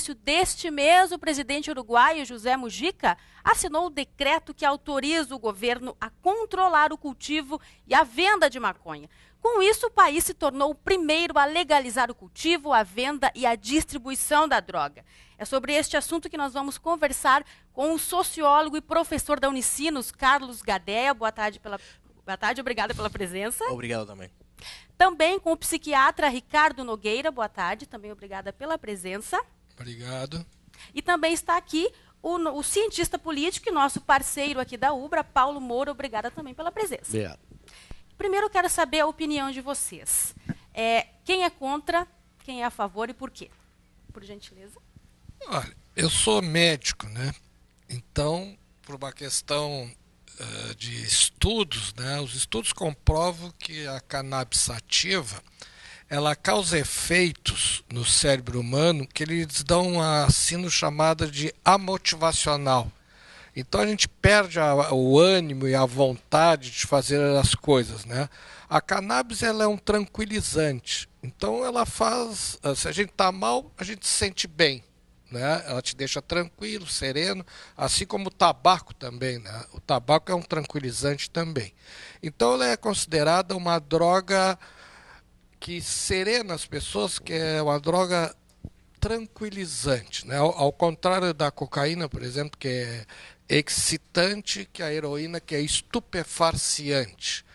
início deste mês, o presidente uruguaio José Mujica assinou o decreto que autoriza o governo a controlar o cultivo e a venda de maconha. Com isso, o país se tornou o primeiro a legalizar o cultivo, a venda e a distribuição da droga. É sobre este assunto que nós vamos conversar com o sociólogo e professor da Unicinos, Carlos Gadea. Boa tarde, obrigada pela presença. Obrigado também. Também com o psiquiatra Ricardo Nogueira. Boa tarde, também obrigada pela presença. Obrigado. E também está aqui o cientista político e nosso parceiro aqui da UBRA, Paulo Moura. Obrigada também pela presença. Obrigado. Primeiro eu quero saber a opinião de vocês. Quem é contra, quem é a favor e por quê? Por gentileza. Olha, eu sou médico, né? Então, por uma questão de estudos, né? Os estudos comprovam que a cannabis sativa, ela causa efeitos no cérebro humano que eles dão uma síndrome chamada de amotivacional. Então a gente perde o ânimo e a vontade de fazer as coisas, né? A cannabis, ela é um tranquilizante. Então ela faz, se a gente está mal, a gente se sente bem, né? Ela te deixa tranquilo, sereno, assim como o tabaco também, né? O tabaco é um tranquilizante também. Então ela é considerada uma droga que serena as pessoas, que é uma droga tranquilizante, né? Ao contrário da cocaína, por exemplo, que é excitante, que a heroína, que é estupefaciente.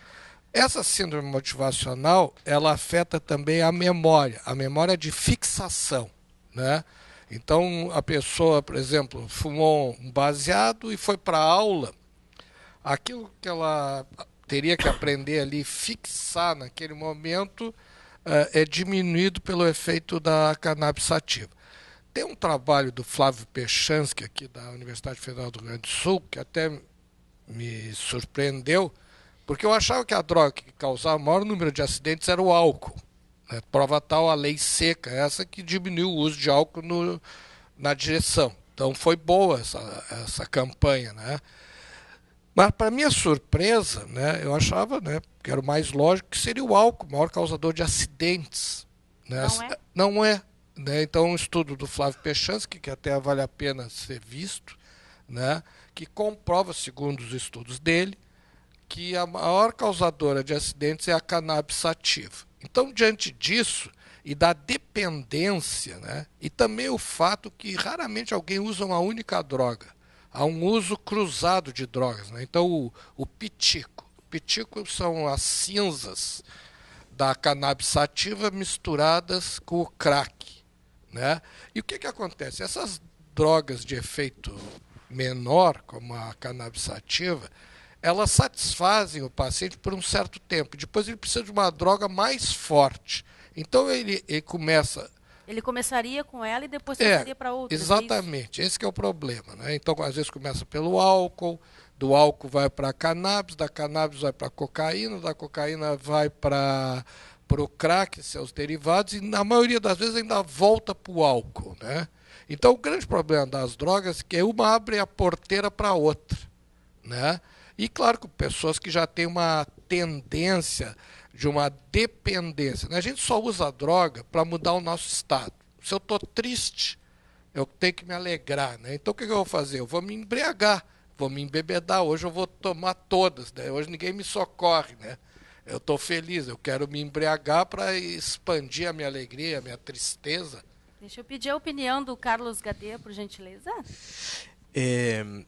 Essa síndrome motivacional, ela afeta também a memória de fixação, né? Então, a pessoa, por exemplo, fumou um baseado e foi para a aula, aquilo que ela teria que aprender ali, fixar naquele momento, é diminuído pelo efeito da cannabis sativa. Tem um trabalho do Flávio Pechansky, aqui da Universidade Federal do Rio Grande do Sul, que até me surpreendeu, porque eu achava que a droga que causava o maior número de acidentes era o álcool. Né? Prova tal a lei seca, essa que diminuiu o uso de álcool na direção. Então foi boa essa campanha, né? Mas, para minha surpresa, né, eu achava, né, que era o mais lógico, que seria o álcool, o maior causador de acidentes. Né? Não é? Não é. Né? Então, um estudo do Flávio Pechansky, que até vale a pena ser visto, né, que comprova, segundo os estudos dele, que a maior causadora de acidentes é a cannabis sativa. Então, diante disso, e da dependência, né, e também o fato que raramente alguém usa uma única droga, há um uso cruzado de drogas. Né? Então, o pitico. O pitico são as cinzas da cannabis sativa misturadas com o crack. Né? E o que acontece? Essas drogas de efeito menor, como a cannabis sativa, elas satisfazem o paciente por um certo tempo. Depois ele precisa de uma droga mais forte. Então ele começa... Ele começaria com ela e depois passaria para outras. Exatamente, esse que é o problema. Né? Então, às vezes começa pelo álcool, do álcool vai para a cannabis, da cannabis vai para a cocaína, da cocaína vai para o crack, seus derivados, e na maioria das vezes ainda volta para o álcool. Né? Então, o grande problema das drogas é que uma abre a porteira para a outra. Né? E, claro, que pessoas que já têm uma tendência de uma dependência. Né? A gente só usa a droga para mudar o nosso estado. Se eu estou triste, eu tenho que me alegrar. Né? Então, o que eu vou fazer? Eu vou me embriagar, vou me embebedar. Hoje eu vou tomar todas. Né? Hoje ninguém me socorre. Né? Eu estou feliz, eu quero me embriagar para expandir a minha alegria, a minha tristeza. Deixa eu pedir a opinião do Carlos Gadea, por gentileza.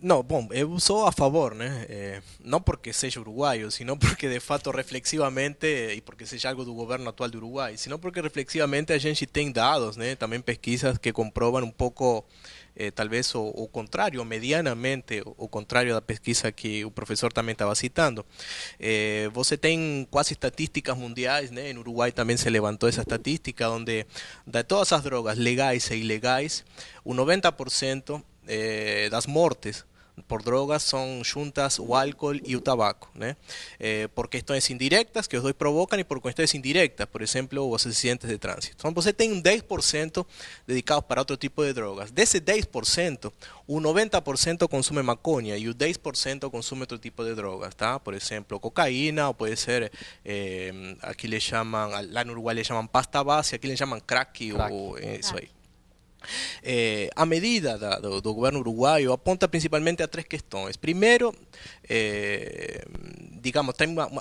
Não, bom, eu sou a favor, né? Não porque seja uruguaio, sino porque de fato reflexivamente, e porque seja algo do governo atual do Uruguai, sino porque reflexivamente a gente tem dados, né? Também pesquisas que comprovam um pouco, talvez o contrário, medianamente o contrário da pesquisa que o professor também estava citando. Você tem quase estatísticas mundiais, né? No Uruguai também se levantou essa estatística, onde de todas as drogas legais e ilegais, o 90% das mortes por drogas son juntas o álcool y o tabaco, ¿no? Por questões indirectas que os dois provocam e por questões indirectas, por exemplo, os acidentes de trânsito. Então você tem um 10% dedicados para outro tipo de drogas. Desse 10%, o 90% consome maconha e o 10% consome outro tipo de drogas, tá? Por exemplo, cocaína, ou pode ser, aqui le chamam, lá no Uruguai le chamam pasta base, aqui le chamam crack. Ou isso aí. A medida do governo uruguaio aponta principalmente a três questões. Primeiro, digamos,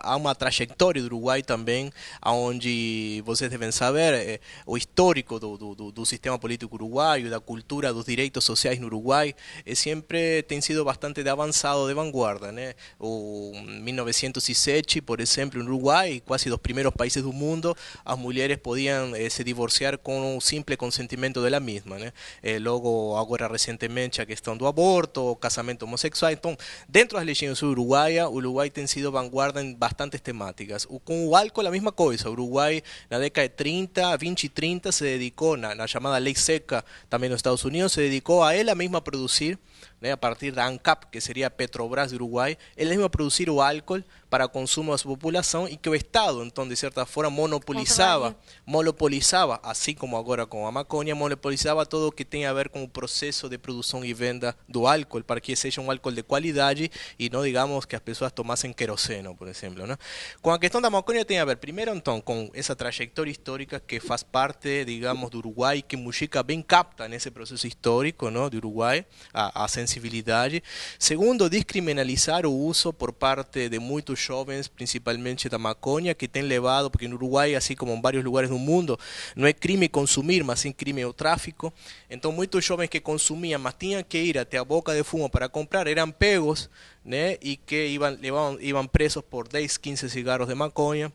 há uma trajetória do Uruguai também, onde vocês devem saber, o histórico do sistema político uruguaio, da cultura dos direitos sociais no Uruguai, sempre tem sido bastante de avançado, de vanguarda, né? O 1907, por exemplo, no Uruguai, quase dos primeiros países do mundo, as mulheres podiam se divorciar com o simples consentimento dela mesma, né? Logo, agora recentemente, a questão do aborto, o casamento homossexual. Então, dentro das legislações uruguaias, o Uruguai tem sido vanguarda em bastantes temáticas. Com o álcool, a mesma coisa. O Uruguai, na década de 30, 20 e 30, se dedicou, na chamada Lei Seca, também nos Estados Unidos, se dedicou a ela mesma a produzir, né, a partir da ANCAP, que seria a Petrobras do Uruguai, ela mesma a produzir o álcool para consumo da sua população e que o Estado, então, de certa forma, monopolizava, assim como agora com a maconha, monopolizava tudo o que tem a ver com o processo de produção e venda do álcool, para que seja um álcool de qualidade e não, digamos, que as pessoas tomassem queroseno, por exemplo, né? Com a questão da maconha tem a ver, primeiro, então, com essa trajetória histórica que faz parte, digamos, do Uruguai, que Mujica bem capta nesse processo histórico, não, do Uruguai, a sensibilidade. Segundo, descriminalizar o uso por parte de muitos jovens, principalmente da maconha, que tem levado, porque no Uruguai, assim como em vários lugares do mundo, não é crime consumir, mas sim crime o tráfico. Então, muitos jovens que consumiam, mas tinham que ir até a boca de fumo para comprar, eram pegos, né, e que iam presos por 10, 15 cigarros de maconha.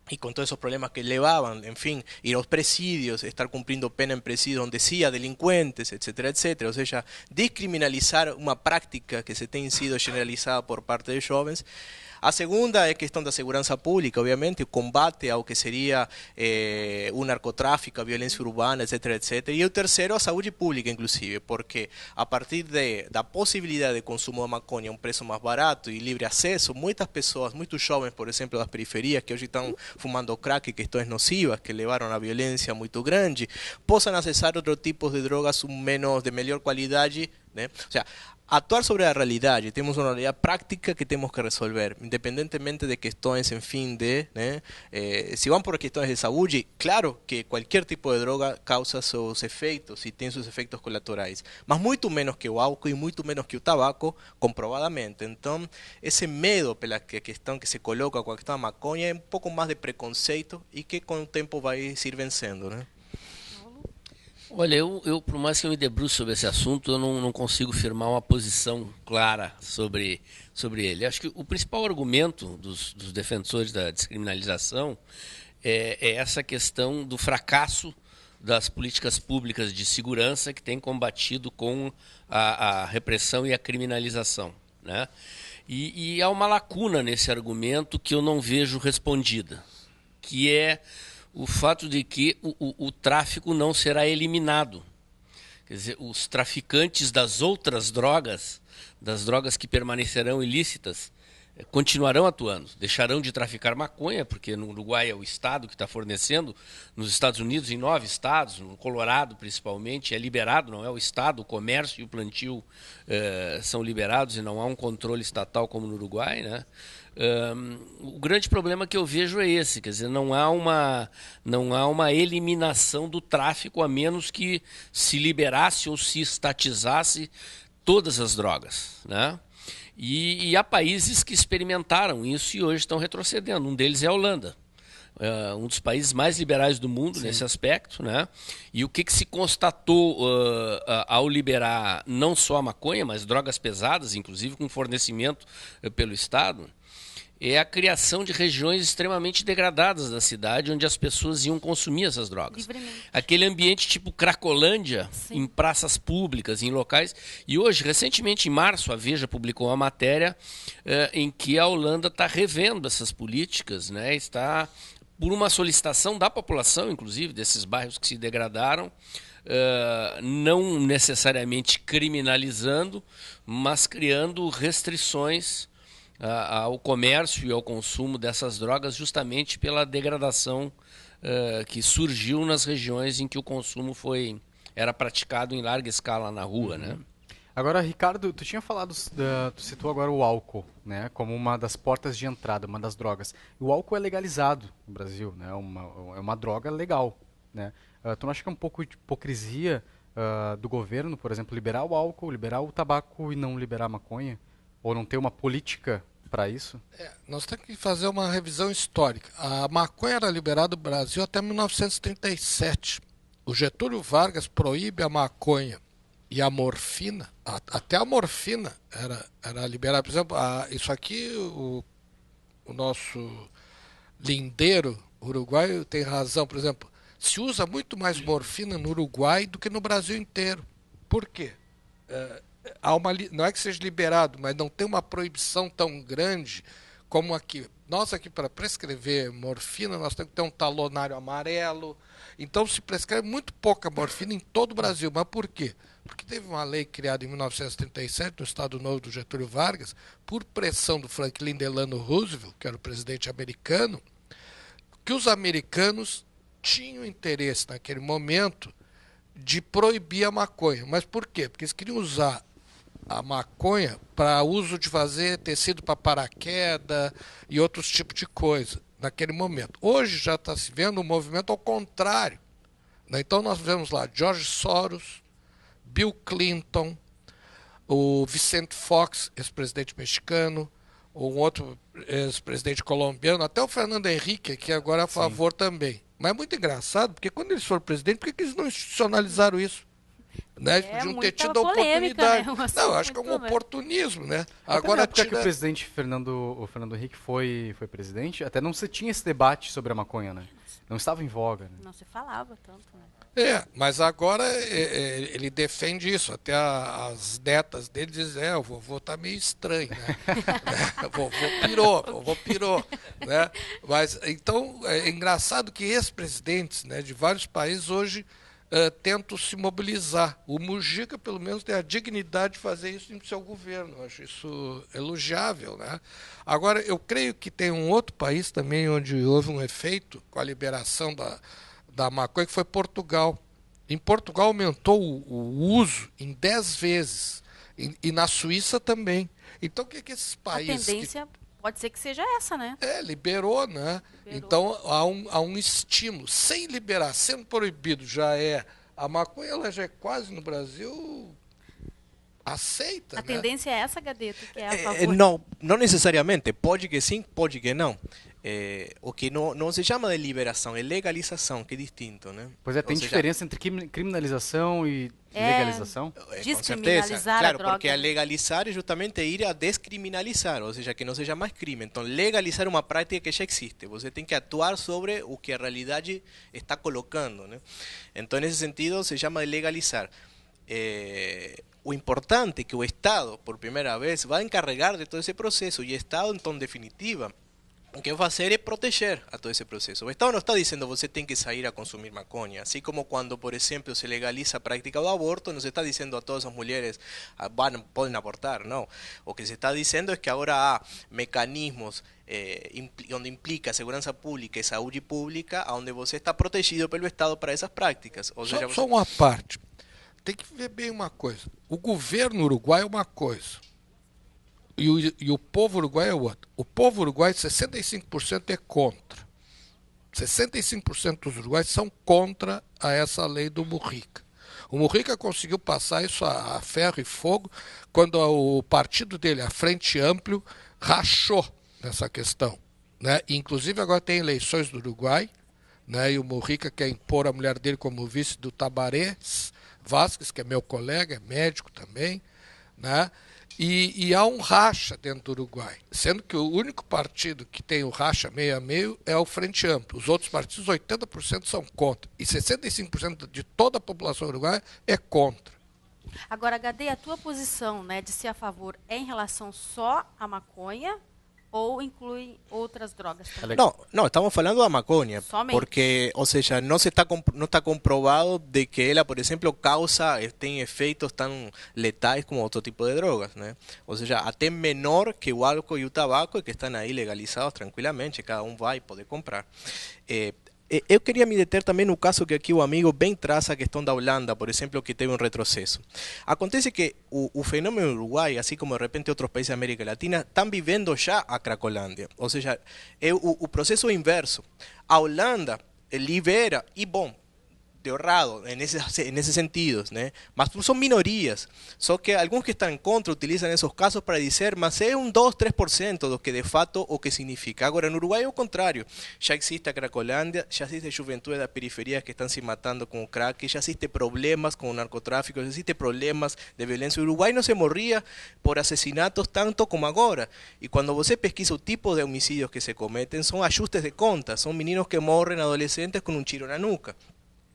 Y con todos esos problemas que llevaban, en fin, ir a los presidios, estar cumpliendo pena en presidios donde decía delincuentes, etcétera, etcétera. O sea, descriminalizar una práctica que se tem sido generalizada por parte de jovens. A segunda é questão da segurança pública, obviamente, o combate ao que seria o narcotráfico, a violência urbana, etc, etc. E o terceiro, a saúde pública, inclusive, porque a partir da possibilidade de consumo da maconha a um preço mais barato e livre acesso, muitas pessoas, muitos jovens, por exemplo, das periferias, que hoje estão fumando crack, questões nocivas, que levaram a violência muito grande, possam acessar outros tipos de drogas de melhor qualidade, né? O sea, actuar sobre a realidade, temos uma realidade prática que temos que resolver, independentemente de questões, enfim, se vão por questões de saúde, claro que qualquer tipo de droga causa seus efeitos e tem seus efeitos colaterais, mas muito menos que o álcool e muito menos que o tabaco, comprovadamente. Então, esse medo pela questão que se coloca com a questão da maconha é um pouco mais de preconceito e que com o tempo vai se ir vencendo, né? Olha, por mais que eu me debruce sobre esse assunto, eu não consigo firmar uma posição clara sobre ele. Acho que o principal argumento dos defensores da descriminalização é essa questão do fracasso das políticas públicas de segurança que têm combatido com a repressão e a criminalização, né? E há uma lacuna nesse argumento que eu não vejo respondida, que é o fato de que o tráfico não será eliminado. Quer dizer, os traficantes das outras drogas, das drogas que permanecerão ilícitas, continuarão atuando, deixarão de traficar maconha, porque no Uruguai é o Estado que está fornecendo, nos Estados Unidos, em 9 estados, no Colorado principalmente, é liberado, não é o Estado, o comércio e o plantio são liberados e não há um controle estatal como no Uruguai, né? O grande problema que eu vejo é esse, quer dizer, não há uma eliminação do tráfico, a menos que se liberasse ou se estatizasse todas as drogas, né? E há países que experimentaram isso e hoje estão retrocedendo. Um deles é a Holanda, um dos países mais liberais do mundo. Sim. Nesse aspecto, né? E o que se constatou ao liberar não só a maconha, mas drogas pesadas, inclusive com fornecimento pelo Estado, é a criação de regiões extremamente degradadas da cidade, onde as pessoas iam consumir essas drogas. Aquele ambiente tipo Cracolândia, sim, em praças públicas, em locais. E hoje, recentemente, em março, a Veja publicou uma matéria em que a Holanda está revendo essas políticas, né? Está, por uma solicitação da população, inclusive, desses bairros que se degradaram, não necessariamente criminalizando, mas criando restrições ao comércio e ao consumo dessas drogas, justamente pela degradação que surgiu nas regiões em que o consumo era praticado em larga escala na rua, né? Agora, Ricardo, tu tinha falado, tu citou agora o álcool, né, como uma das portas de entrada, uma das drogas. O álcool é legalizado no Brasil, né, é uma droga legal, né? Tu não acha que é um pouco de hipocrisia do governo, por exemplo, liberar o álcool, liberar o tabaco e não liberar a maconha? Ou não ter uma política para isso? Nós temos que fazer uma revisão histórica. A maconha era liberada no Brasil até 1937. O Getúlio Vargas proíbe a maconha e a morfina, até a morfina era liberada. Por exemplo, isso aqui, o nosso lindeiro uruguaio tem razão. Por exemplo, se usa muito mais morfina no Uruguai do que no Brasil inteiro. Por quê? Não é que seja liberado, mas não tem uma proibição tão grande como aqui. Nós aqui, para prescrever morfina, nós temos que ter um talonário amarelo. Então se prescreve muito pouca morfina em todo o Brasil. Mas por quê? Porque teve uma lei criada em 1937, no Estado Novo do Getúlio Vargas, por pressão do Franklin Delano Roosevelt, que era o presidente americano, que os americanos tinham interesse naquele momento de proibir a maconha. Mas por quê? Porque eles queriam usar a maconha para uso de fazer tecido para paraquedas e outros tipos de coisa naquele momento. Hoje já está se vendo um movimento ao contrário, né? Então nós vemos lá George Soros, Bill Clinton, o Vicente Fox, ex-presidente mexicano, um outro ex-presidente colombiano, até o Fernando Henrique, que agora é a favor também. Mas é muito engraçado, porque quando eles foram presidente, por que eles não institucionalizaram isso? Né? Eles podiam ter tido a oportunidade. Né? Não, acho que é um oportunismo, né? Agora, na época que o presidente o Fernando Henrique foi presidente, até não se tinha esse debate sobre a maconha, né? Não estava em voga. Né? Não se falava tanto, né? Mas agora ele defende isso. Até as netas dele dizem, o vovô tá meio estranho, né? vovô pirou, né? Mas, então, é engraçado que ex-presidentes, né, de vários países hoje tentam se mobilizar. O Mujica, pelo menos, tem a dignidade de fazer isso em seu governo. Eu acho isso elogiável, né? Agora, eu creio que tem um outro país também onde houve um efeito com a liberação da maconha, que foi Portugal. Em Portugal aumentou o uso em 10 vezes. E na Suíça também. Então, o que esses países... A tendência pode ser que seja essa, né? Liberou, né? Então, há um estímulo. Sem liberar, sendo proibido, a maconha ela já é quase no Brasil aceita. A tendência é essa, Gadeto, que é a favor? Não necessariamente. Pode que sim, pode que não. O que não se chama de liberação, é legalização, que é distinto, né? Pois tem diferença entre criminalização e legalização? Com certeza, claro, a droga. porque a legalizar é justamente ir a descriminalizar, ou seja, que não seja mais crime. Então, legalizar uma prática que já existe. Você tem que atuar sobre o que a realidade está colocando, né? Então, nesse sentido, se chama de legalizar. O importante é que o Estado, por primeira vez, vai encarregar de todo esse processo, e o Estado, então, em definitiva, o que vai fazer é proteger a todo esse processo. O Estado não está dizendo você tem que sair a consumir maconha. Assim como quando, por exemplo, se legaliza a prática do aborto, não se está dizendo a todas as mulheres podem abortar, não. O que se está dizendo é que agora há mecanismos onde implica segurança pública e saúde pública, onde você está protegido pelo Estado para essas práticas. Ou seja, só uma parte. Tem que ver bem uma coisa. O governo uruguaio é uma coisa. E o povo uruguaio é outro. O povo uruguaio, 65% é contra. 65% dos uruguaios são contra a essa lei do Mujica. O Mujica conseguiu passar isso a ferro e fogo quando o partido dele, a Frente Amplio, rachou nessa questão, né? Inclusive agora tem eleições do Uruguai, né? E o Mujica quer impor a mulher dele como vice do Tabaré Vázquez, que é meu colega, é médico também, né? E há um racha dentro do Uruguai, sendo que o único partido que tem o racha meio a meio é o Frente Amplo. Os outros partidos, 80% são contra. E 65% de toda a população uruguaia é contra. Agora, HD, a tua posição, né, de ser a favor é em relação só à maconha ou inclui outras drogas também? No, estamos falando da maconha. Somente. Porque, ou seja, no está comprovado de que ela, por exemplo, tem efeitos tão letais como outro tipo de drogas, né? Ou seja, até menor que o álcool e o tabaco, e que estão aí legalizados tranquilamente, cada um vai poder comprar. Eu queria me deter também no caso que aqui o amigo bem traz a questão da Holanda, por exemplo, que teve um retrocesso. Acontece que o fenômeno Uruguai, assim como de repente outros países da América Latina, estão vivendo já a Cracolândia. Ou seja, é o processo inverso. A Holanda libera, e bom, de errado en ese sentido, ¿no? Mas son minorías, só que algunos que están en contra utilizan esos casos para decir, mas é 2-3% do que de fato o que significa. Agora, en Uruguay é o contrário, já existe a Cracolândia, já existe juventude das periferias que están se matando con crack, já existe problemas con narcotráfico, já existe problemas de violencia. Uruguay no se morría por asesinatos tanto como agora, y cuando você pesquisa o tipo de homicidios que se cometen, son ajustes de contas, son meninos que morren adolescentes con un tiro na nuca,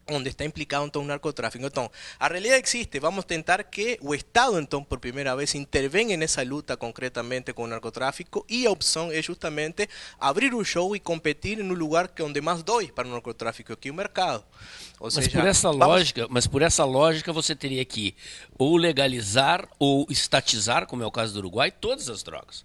onde está implicado então o narcotráfico. Então, a realidade existe, vamos tentar que o Estado, então, por primeira vez, intervenha nessa luta concretamente com o narcotráfico, e a opção é justamente abrir o jogo e competir no lugar que onde mais dói para o narcotráfico, que é o mercado. Ou Mas seja, por essa lógica você teria que ou legalizar ou estatizar, como é o caso do Uruguai, todas as drogas.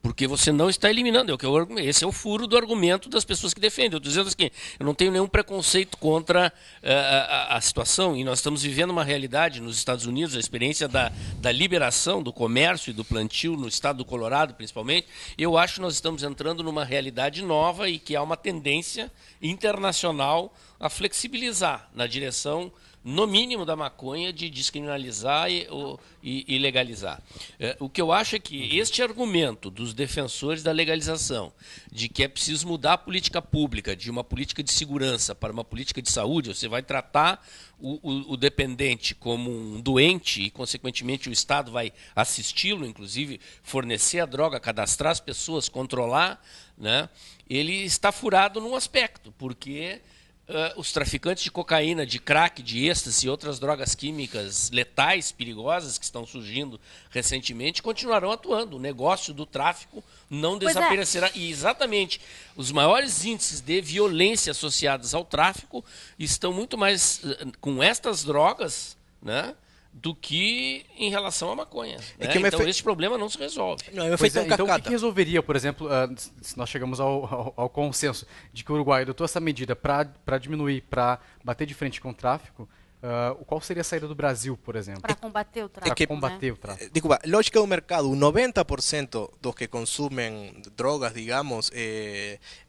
Porque você não está eliminando. Esse é o furo do argumento das pessoas que defendem. Eu estou dizendo assim, eu não tenho nenhum preconceito contra a situação, e nós estamos vivendo uma realidade nos Estados Unidos, a experiência da liberação do comércio e do plantio no estado do Colorado, principalmente. Eu acho que nós estamos entrando numa realidade nova e que há uma tendência internacional a flexibilizar na direção, no mínimo, da maconha, de descriminalizar e legalizar. O que eu acho é que este argumento dos defensores da legalização, de que é preciso mudar a política pública, de uma política de segurança para uma política de saúde, você vai tratar o dependente como um doente e, consequentemente, o Estado vai assisti-lo, inclusive fornecer a droga, cadastrar as pessoas, controlar, né? Ele está furado num aspecto, porque os traficantes de cocaína, de crack, de êxtase e outras drogas químicas letais, perigosas, que estão surgindo recentemente, continuarão atuando. O negócio do tráfico não desaparecerá. E exatamente, os maiores índices de violência associados ao tráfico estão muito mais com estas drogas, né, do que em relação à maconha. Né? Então esse problema não se resolve. Então o que resolveria, por exemplo, se nós chegamos ao consenso de que o Uruguai adotou essa medida para diminuir, para bater de frente com o tráfico, qual seria a saída do Brasil, por exemplo? Para combater o tráfico. Desculpa, lógica do mercado, o 90% dos que consumem drogas, digamos,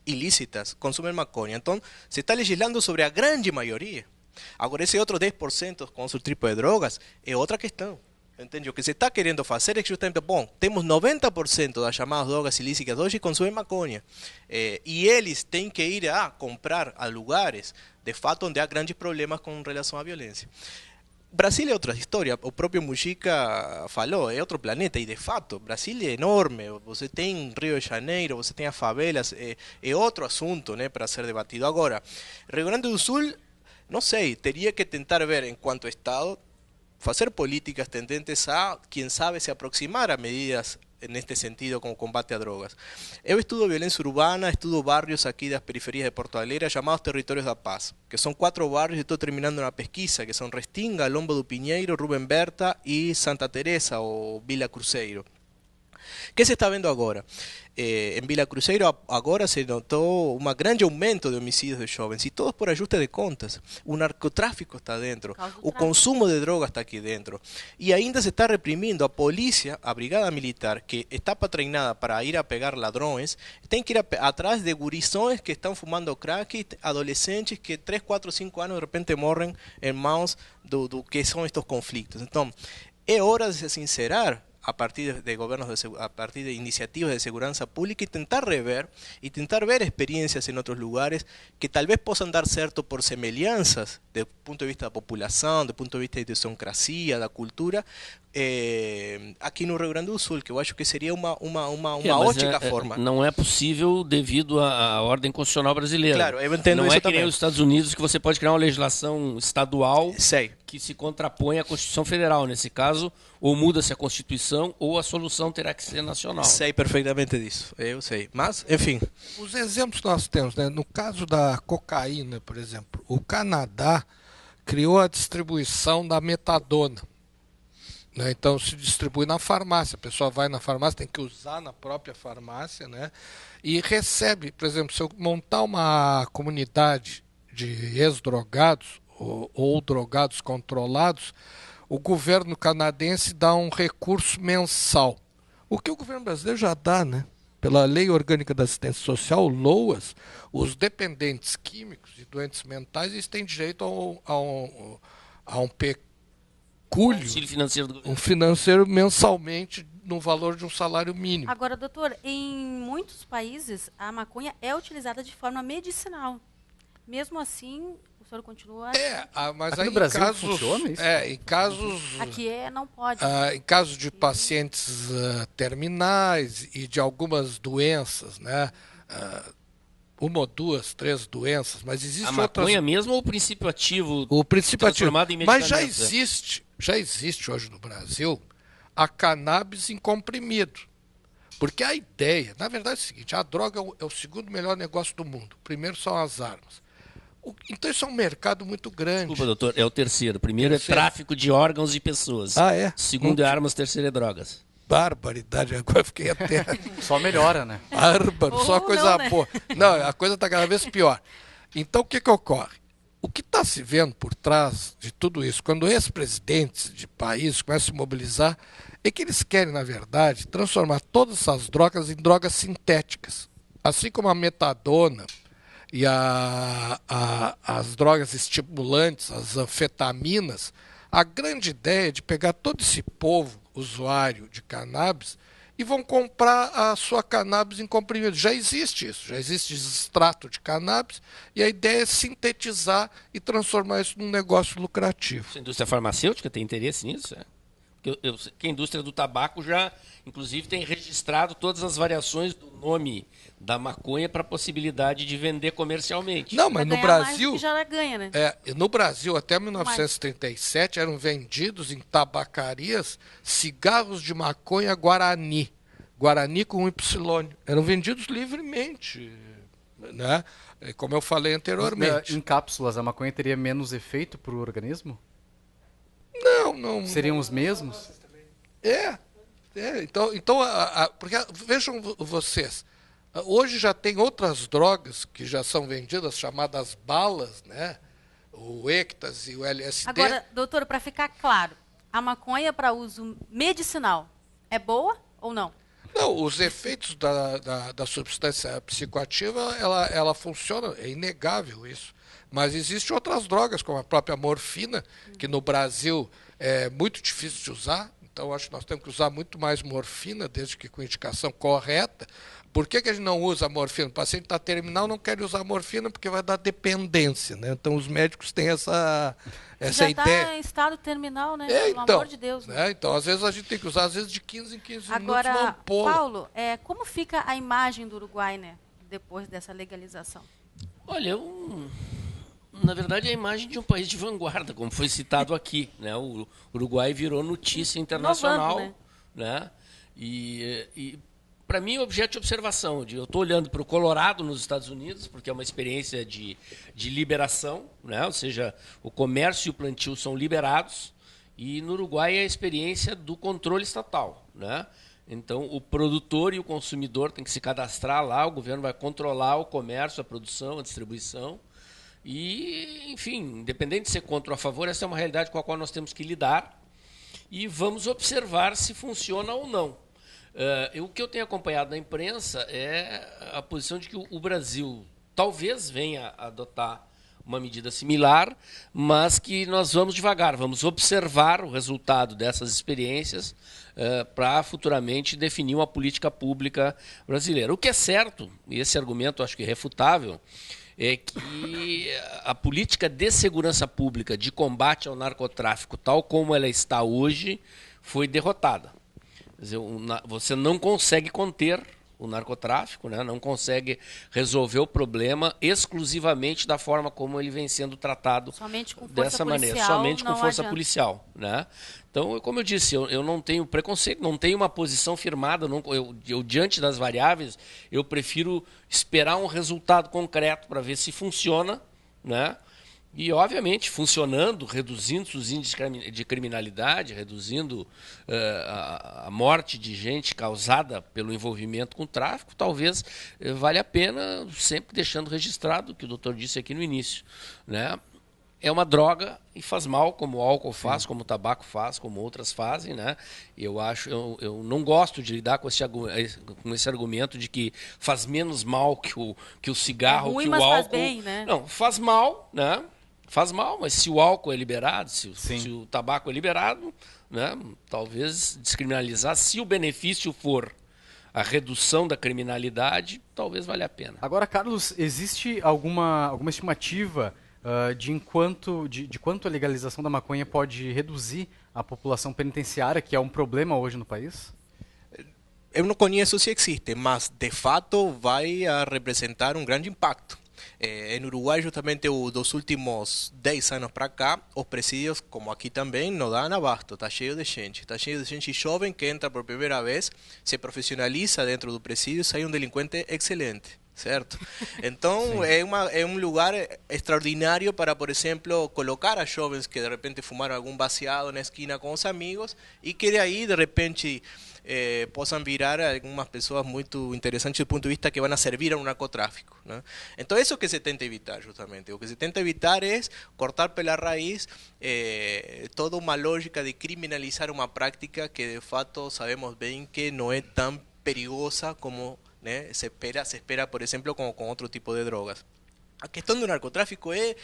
ilícitas, consumem maconha. Então, se está legislando sobre a grande maioria. Agora, esse outro 10% com outro tipo de drogas é outra questão. Entende? O que se está querendo fazer é justamente, bom, temos 90% das chamadas drogas ilícitas hoje que consumem maconha. E eles têm que ir a comprar a lugares, de fato, onde há grandes problemas com relação à violência. Brasil é outra história, o próprio Mujica falou, é outro planeta, e de fato, Brasil é enorme, você tem Rio de Janeiro, você tem as favelas, é outro assunto, né, para ser debatido. Agora, Rio Grande do Sul, não sei, teria que tentar ver, enquanto Estado, fazer políticas tendentes a, quem sabe, se aproximar a medidas neste sentido como combate a drogas. Eu estudo violência urbana, estudo barrios aqui das periferias de Porto Alegre chamados Territórios da Paz, que são 4 barrios, e estou terminando uma pesquisa, que são Restinga, Lombo do Pinheiro, Rubem Berta e Santa Teresa ou Vila Cruzeiro. O que se está vendo agora? Em Vila Cruzeiro agora se notou um grande aumento de homicídios de jovens, e todos por ajuste de contas. O narcotráfico está dentro, o consumo de drogas está aqui dentro, e ainda se está reprimindo. A polícia, a brigada militar, que está treinada para ir a pegar ladrões, tem que ir atrás de gurizões que estão fumando crack, adolescentes que 3, 4, 5 anos de repente morrem em mãos do que são estes conflitos. Então, é hora de se sincerar a partir de governos, a partir de iniciativas de segurança pública, e tentar rever e tentar ver experiências em outros lugares que talvez possam dar certo por semelhanças do ponto de vista da população, do ponto de vista da idiosincrasia, da cultura, aqui no Rio Grande do Sul, que eu acho que seria uma ótima forma. Não é possível devido à ordem constitucional brasileira. Claro, eu entendo não isso é que também. nem os Estados Unidos, que você pode criar uma legislação estadual Sei. que se contrapõe à Constituição Federal. Nesse caso, ou muda-se a Constituição ou a solução terá que ser nacional. Sei perfeitamente disso, eu sei. Mas, enfim. Os exemplos que nós temos, né? No caso da cocaína, por exemplo, o Canadá criou a distribuição da metadona. Né? Então se distribui na farmácia, a pessoa vai na farmácia, tem que usar na própria farmácia, né? E recebe, por exemplo, se eu montar uma comunidade de ex-drogados ou drogados controlados, o governo canadense dá um recurso mensal. O que o governo brasileiro já dá, né? pela Lei Orgânica da Assistência Social, LOAS, os dependentes químicos e doentes mentais eles têm direito a um pecúlio, Auxílio financeiro do governo. um financeiro mensalmente no valor de um salário mínimo. Agora, doutor, em muitos países a maconha é utilizada de forma medicinal. Mesmo assim, o senhor continua... Mas Aqui aí no Brasil em casos, funciona isso? em casos, Aqui não pode. em casos de pacientes terminais e de algumas doenças, né? Uma ou duas, três doenças, mas A existem maconha outras. mesmo ou o princípio ativo O princípio ativo. transformado em Mas medicamento? já existe hoje no Brasil a cannabis em comprimido. Porque a ideia, na verdade é o seguinte, a droga é o segundo melhor negócio do mundo. O primeiro são as armas. Então isso é um mercado muito grande. Desculpa, doutor, é o terceiro. O primeiro Terceiro. é tráfico de órgãos e pessoas. Ah, é? O segundo é armas, terceiro é drogas. Barbaridade, agora eu fiquei até Só melhora, né? bárbaro, só Ou coisa não, né? boa. Não, a coisa está cada vez pior. Então o que ocorre? O que está se vendo por trás de tudo isso, quando ex-presidentes de países começam a se mobilizar, é que eles querem, na verdade, transformar todas essas drogas em drogas sintéticas. Assim como a metadona e as drogas estimulantes, as anfetaminas, a grande ideia é de pegar todo esse povo usuário de cannabis e vão comprar a sua cannabis em comprimido. Já existe isso, já existe extrato de cannabis e a ideia é sintetizar e transformar isso num negócio lucrativo. A indústria farmacêutica tem interesse nisso? Eu sei que a indústria do tabaco já, inclusive, tem registrado todas as variações do nome da maconha para a possibilidade de vender comercialmente. Não, mas Vai no ganhar mais do Brasil, que já ganha, né? no Brasil até 1937 eram vendidos em tabacarias cigarros de maconha Guarani, Guarani com Y, eram vendidos livremente, né? Como eu falei anteriormente. Em cápsulas, a maconha teria menos efeito para o organismo? Não. Seriam os mesmos? Então porque vejam vocês, hoje já tem outras drogas que já são vendidas, chamadas balas, né? O êxtase e o LSD. Agora, doutor, para ficar claro, a maconha para uso medicinal é boa ou não? Não, os efeitos da substância psicoativa, ela funciona, é inegável isso. Mas existem outras drogas, como a própria morfina, que no Brasil é muito difícil de usar. Então, acho que nós temos que usar muito mais morfina, desde que com indicação correta. Por que a gente não usa a morfina? O paciente está terminal, não quer usar morfina porque vai dar dependência, né? Então, os médicos têm essa Já ideia. está em estado terminal, né? Pelo amor de Deus. Né? Então, às vezes a gente tem que usar, às vezes de 15 em 15 minutos, uma Agora, ampola. Paulo, como fica a imagem do Uruguai, né? Depois dessa legalização? Olha, na verdade, é a imagem de um país de vanguarda, como foi citado aqui, né? O Uruguai virou notícia internacional, Inovando, né? E para mim, é objeto de observação. Eu estou olhando para o Colorado, nos Estados Unidos, porque é uma experiência de liberação, né? Ou seja, o comércio e o plantio são liberados, e no Uruguai é a experiência do controle estatal, né? Então, o produtor e o consumidor têm que se cadastrar lá, o governo vai controlar o comércio, a produção, a distribuição. E, enfim, independente de ser contra ou a favor, essa é uma realidade com a qual nós temos que lidar e vamos observar se funciona ou não. O que eu tenho acompanhado na imprensa é a posição de que o Brasil talvez venha a adotar uma medida similar, mas que nós vamos devagar, vamos observar o resultado dessas experiências para futuramente definir uma política pública brasileira. O que é certo, e esse argumento acho que é refutável, é que a política de segurança pública de combate ao narcotráfico, tal como ela está hoje, foi derrotada. Quer dizer, você não consegue conter o narcotráfico, né? Não consegue resolver o problema exclusivamente da forma como ele vem sendo tratado somente com força dessa maneira, policial, somente com não força adianta. policial, né? Então, como eu disse, eu não tenho preconceito, não tenho uma posição firmada, eu diante das variáveis, eu prefiro esperar um resultado concreto para ver se funciona, né? E, obviamente, funcionando, reduzindo os índices de criminalidade, reduzindo a morte de gente causada pelo envolvimento com o tráfico, talvez vale a pena, sempre deixando registrado o que o doutor disse aqui no início, né? é uma droga e faz mal, como o álcool faz, como o tabaco faz, como outras fazem, né? Eu não gosto de lidar com esse argumento de que faz menos mal que o cigarro, ruim, que o mas álcool. faz bem, né? Não, faz mal, né? Faz mal, mas se o álcool é liberado, se o tabaco é liberado, né? Talvez descriminalizar, se o benefício for a redução da criminalidade, talvez valha a pena. Agora, Carlos, existe alguma estimativa de quanto a legalização da maconha pode reduzir a população penitenciária, que é um problema hoje no país? Eu não conheço se existe, mas de fato vai a representar um grande impacto. Em Uruguai, justamente dos últimos 10 anos para cá, os presídios, como aqui também, não dão abasto, está cheio de gente. Está cheio de gente jovem que entra por primeira vez, se profissionaliza dentro do presídio, sai um delinquente excelente. Certo? Então é um lugar extraordinário para, por exemplo, colocar a jovens que de repente fumaram algum baseado na esquina com os amigos e que de aí de repente possam virar algumas pessoas muito interessantes do ponto de vista que vão a servir ao narcotráfico, né? Então isso que se tenta evitar justamente. O que se tenta evitar é cortar pela raiz toda uma lógica de criminalizar uma prática que de fato sabemos bem que não é tão perigosa como se espera, por exemplo, con otro tipo de drogas. A questão do narcotráfico é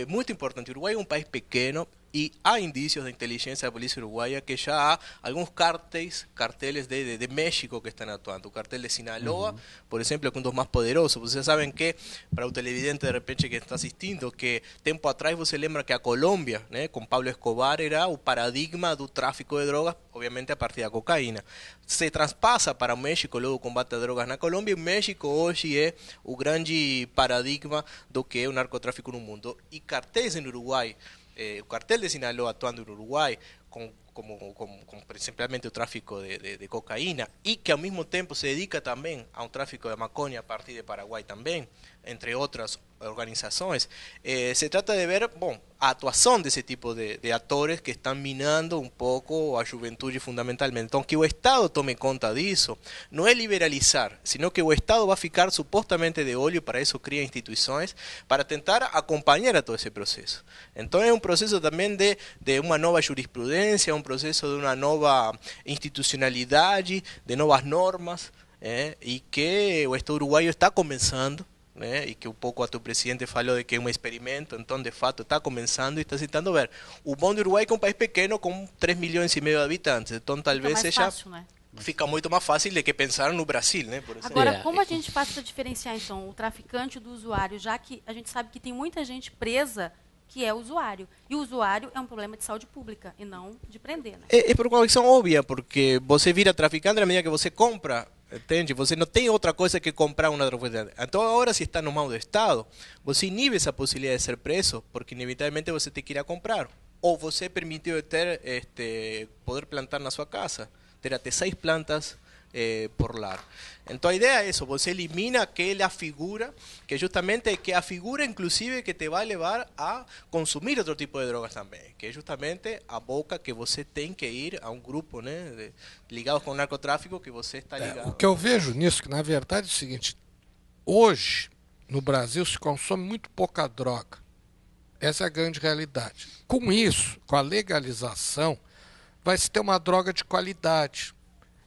muito importante. O Uruguai é um país pequeno e há indícios da inteligência da polícia uruguaia que já há alguns carteles de México que estão atuando. O cartel de Sinaloa, por exemplo, que é um dos mais poderosos. Vocês sabem que, para o televidente de repente que está assistindo, que tempo atrás você lembra que a Colômbia, com Pablo Escobar, era o paradigma do tráfico de drogas, obviamente a partir da cocaína. Se traspassa para o México logo o combate a drogas na Colômbia, e o México hoje é o grande paradigma do que é o narcotráfico no mundo. E cartéis no Uruguai, o cartel de Sinaloa atuando no Uruguai, como principalmente o tráfico de cocaína, e que ao mesmo tempo se dedica também a um tráfico de maconha a partir de Paraguai também, entre outras organizações, se trata de ver, a atuação desse tipo de atores que estão minando um pouco a juventude fundamentalmente. Então, que o Estado tome conta disso, não é liberalizar, sino que o Estado vai ficar supostamente de olho, para isso cria instituições, para tentar acompanhar a todo esse processo. Então, é um processo também de uma nova jurisprudência, um processo de uma nova institucionalidade, de novas normas, e que o Estado uruguaio está começando, e que um pouco até o presidente falou de que é um experimento, então de fato está começando e está tentando ver. O bom do Uruguai é que é um país pequeno com 3,5 milhões de habitantes, então talvez seja fácil, né? Fica muito mais fácil do que pensar no Brasil, por exemplo. Agora, como a gente faz para diferenciar então o traficante do usuário, já que a gente sabe que tem muita gente presa que é usuário, e o usuário é um problema de saúde pública e não de prender, né? É por uma questão óbvia, porque você vira traficante na medida que você compra. Entende? Você não tem outra coisa que comprar uma droga. Então, agora, se está no mão do Estado, você inibe essa possibilidade de ser preso, porque inevitavelmente você tem que ir a comprar. Ou você permitiu ter, poder plantar na sua casa, ter até 6 plantas por lar. Então, a ideia é isso, você elimina aquela figura, que justamente é a figura, inclusive, que te vai levar a consumir outro tipo de drogas também, que é justamente a boca que você tem que ir a um grupo, ligados com o narcotráfico, que você está ligado. O que eu vejo nisso, que na verdade é o seguinte, hoje, no Brasil, se consome muito pouca droga. Essa é a grande realidade. Com isso, com a legalização, vai se ter uma droga de qualidade.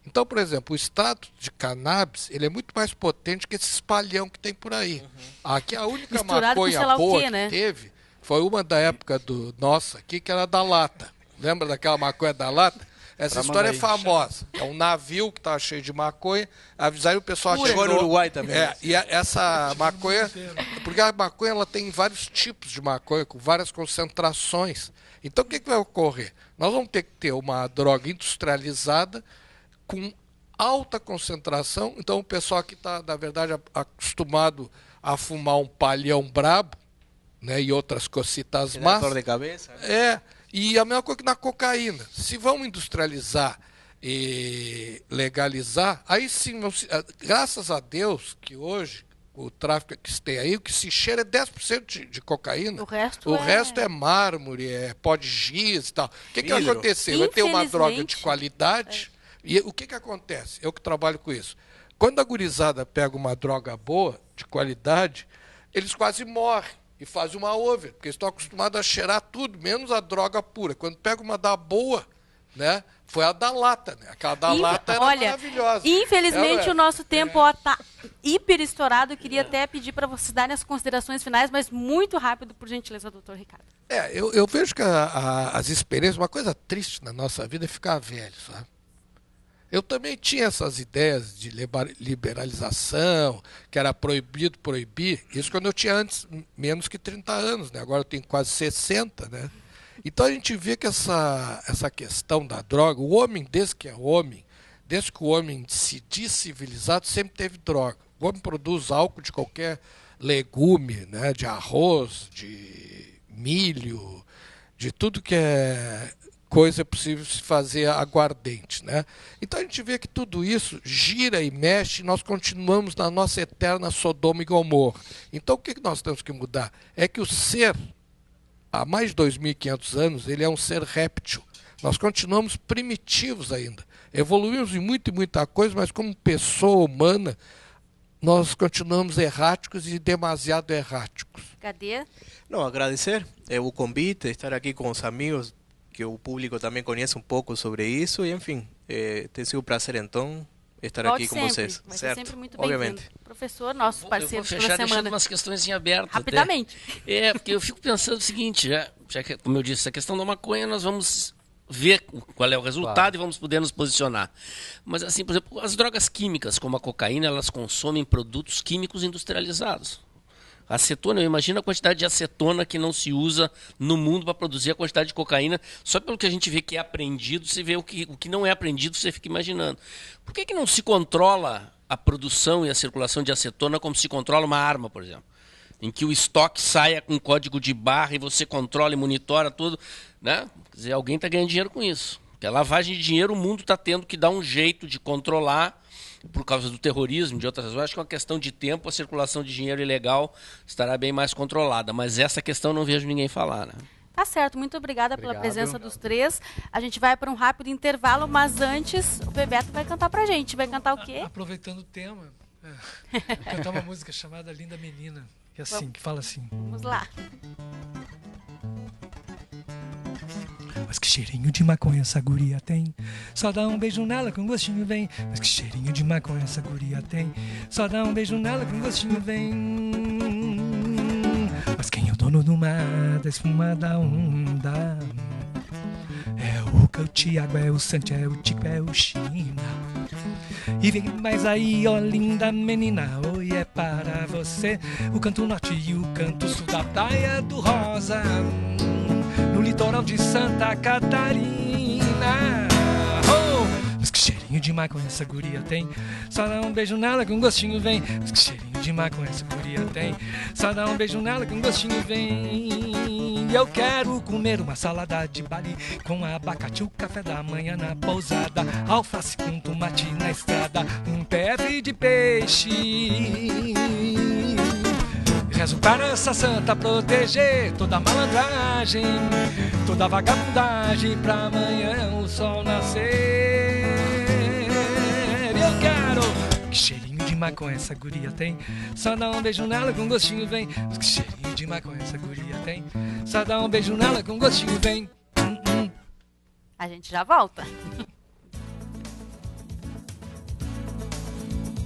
Então, por exemplo, o extrato de cannabis, ele é muito mais potente que esse espalhão que tem por aí. Aqui a única misturado maconha boa quê, né? que teve foi uma da época do nossa aqui, que era da lata. Lembra daquela maconha da lata? Essa história é famosa. É um navio que estava cheio de maconha, avisaram o pessoal... Chegou no Uruguai também. E essa maconha... Porque a maconha ela tem vários tipos de maconha, com várias concentrações. Então, o que vai ocorrer? Nós vamos ter que ter uma droga industrializada com alta concentração. Então, o pessoal que está, na verdade, acostumado a fumar um palhão brabo, e outras cocitas más. Dor de cabeça. E a mesma coisa que na cocaína. Se vão industrializar e legalizar, aí sim, graças a Deus que hoje o tráfico que se tem aí, o que se cheira é 10% de cocaína. O resto é mármore, é pó de giz e tal. O que vai acontecer? Vai ter uma droga de qualidade. E o que acontece? Eu que trabalho com isso. Quando a gurizada pega uma droga boa, de qualidade, eles quase morrem. e fazem uma over, porque eles estão acostumados a cheirar tudo, menos a droga pura. Quando pega uma da boa, né? Foi a da lata, né? Aquela da lata era maravilhosa. Infelizmente o nosso tempo está hiper estourado. Eu queria até pedir para vocês darem as considerações finais, mas muito rápido, por gentileza, doutor Ricardo. Eu vejo que as experiências, uma coisa triste na nossa vida é ficar velho, sabe? Eu também tinha essas ideias de liberalização, que era proibido proibir, isso quando eu tinha antes menos que 30 anos, né? Agora eu tenho quase 60, né? Então a gente vê que essa questão da droga, o homem, desde que o homem se diz civilizado, sempre teve droga. O homem produz álcool de qualquer legume, né? De arroz, de milho, de tudo que é coisa possível se fazer aguardente, né? Então a gente vê que tudo isso gira e mexe e nós continuamos na nossa eterna Sodoma e Gomorra. Então o que nós temos que mudar? É que o ser, há mais de 2.500 anos, ele é um ser réptil. Nós continuamos primitivos ainda. Evoluímos em muita coisa, mas como pessoa humana, nós continuamos erráticos e demasiado erráticos. Cadê? No, agradecer o convite, estar aqui com os amigos, que o público também conhece um pouco sobre isso, e enfim, tem sido um prazer então estar aqui com vocês. Vai ser sempre muito obviamente. bem-vindo. Professor, nosso parceiro pela semana. Deixando umas questões em aberto. Rapidamente. Porque eu fico pensando o seguinte, já que, como eu disse, a questão da maconha, nós vamos ver qual é o resultado e vamos poder nos posicionar. Mas assim, por exemplo, as drogas químicas, como a cocaína, elas consomem produtos químicos industrializados. Acetona, eu imagino a quantidade de acetona que não se usa no mundo para produzir a quantidade de cocaína. Só pelo que a gente vê que é apreendido, você vê o que não é apreendido, você fica imaginando. Por que não se controla a produção e a circulação de acetona como se controla uma arma, por exemplo? Em que o estoque saia com código de barra e você controla e monitora tudo, né? Quer dizer, alguém está ganhando dinheiro com isso. Porque a lavagem de dinheiro o mundo está tendo que dar um jeito de controlar por causa do terrorismo, de outras razões. Acho que é uma questão de tempo, a circulação de dinheiro ilegal estará bem mais controlada. Mas essa questão não vejo ninguém falar, né? Tá certo, muito obrigada pela presença dos três. A gente vai para um rápido intervalo, mas antes o Bebeto vai cantar pra gente. Vai cantar o quê? Aproveitando o tema, cantar uma música chamada Linda Menina, que é assim, que fala assim. Vamos lá. Mas que cheirinho de maconha essa guria tem. Só dá um beijo nela com gostinho vem. Mas que cheirinho de maconha essa guria tem. Só dá um beijo nela com gostinho vem. Mas quem é o dono do mar, da espuma da onda? É o Tiago, é o Santi, é o Tico, é o China. E vem mais aí, ó linda menina, oi, é para você o canto norte e o canto sul da Praia do Rosa, no litoral de Santa Catarina. Oh, mas que cheirinho de maconha essa guria tem. Só dá um beijo nela com gostinho vem. Mas que cheirinho de maconha essa guria tem. Só dá um beijo nela com gostinho vem. Eu quero comer uma salada de Bali com abacate, o café da manhã na pousada, alface com tomate na estrada, um PF de peixe. Rezo para essa santa proteger toda a malandragem, toda a vagabundagem, pra amanhã o sol nascer. Eu quero que cheirinho de maconha essa guria tem. Só dá um beijo nela com gostinho vem. Que cheirinho de maconha essa guria tem. Só dá um beijo nela com gostinho vem. A gente já volta.